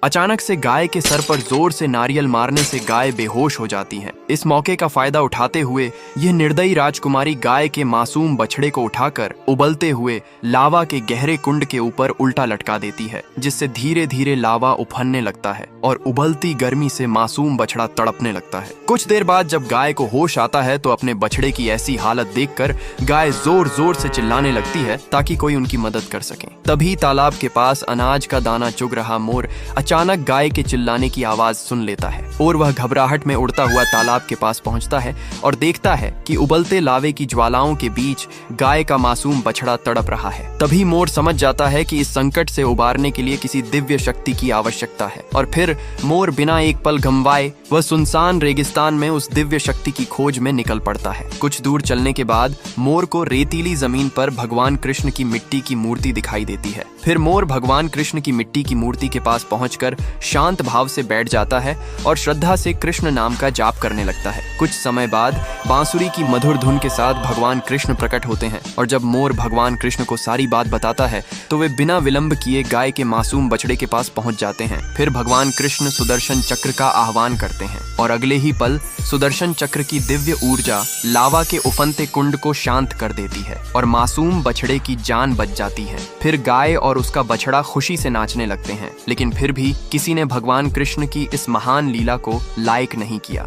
अचानक से गाय के सर पर जोर से नारियल मारने से गाय बेहोश हो जाती है। इस मौके का फायदा उठाते हुए यह निर्दयी राजकुमारी गाय के मासूम बछड़े को उठाकर उबलते हुए लावा के गहरे कुंड के ऊपर उल्टा लटका देती है, जिससे धीरे धीरे लावा उफनने लगता है और उबलती गर्मी से मासूम बछड़ा तड़पने लगता है। कुछ देर बाद जब गाय को होश आता है तो अपने बछड़े की ऐसी हालत देखकर गाय जोर जोर से चिल्लाने लगती है ताकि कोई उनकी मदद कर सके। तभी तालाब के पास अनाज का दाना चुग रहा मोर अचानक गाय के चिल्लाने की आवाज सुन लेता है और वह घबराहट में उड़ता हुआ तालाब के पास पहुंचता है और देखता है कि उबलते लावे की ज्वालाओं के बीच गाय का मासूम बछड़ा तड़प रहा है। तभी मोर समझ जाता है कि इस संकट से उबारने के लिए किसी दिव्य शक्ति की आवश्यकता है और फिर मोर बिना एक पल गंवाए वह सुनसान रेगिस्तान में उस दिव्य शक्ति की खोज में निकल पड़ता है। कुछ दूर चलने के बाद मोर को रेतीली जमीन पर भगवान कृष्ण की मिट्टी की मूर्ति दिखाई देती है। फिर मोर भगवान कृष्ण की मिट्टी की मूर्ति के पास पहुंचकर शांत भाव से बैठ जाता है और श्रद्धा से कृष्ण नाम का जाप करने लगता है। कुछ समय बाद बांसुरी की मधुर धुन के साथ भगवान कृष्ण प्रकट होते हैं और जब मोर भगवान कृष्ण को सारी बात बताता है तो वे बिना विलंब किए गाय के मासूम बछड़े के पास पहुंच जाते हैं। फिर भगवान कृष्ण सुदर्शन चक्र का आह्वान करते हैं और अगले ही पल सुदर्शन चक्र की दिव्य ऊर्जा लावा के उफनते कुंड को शांत कर देती है और मासूम बछड़े की जान बच जाती है। फिर गाय और उसका बछड़ा खुशी से नाचने लगते हैं, लेकिन फिर भी किसी ने भगवान कृष्ण की इस महान लीला को लायक नहीं किया।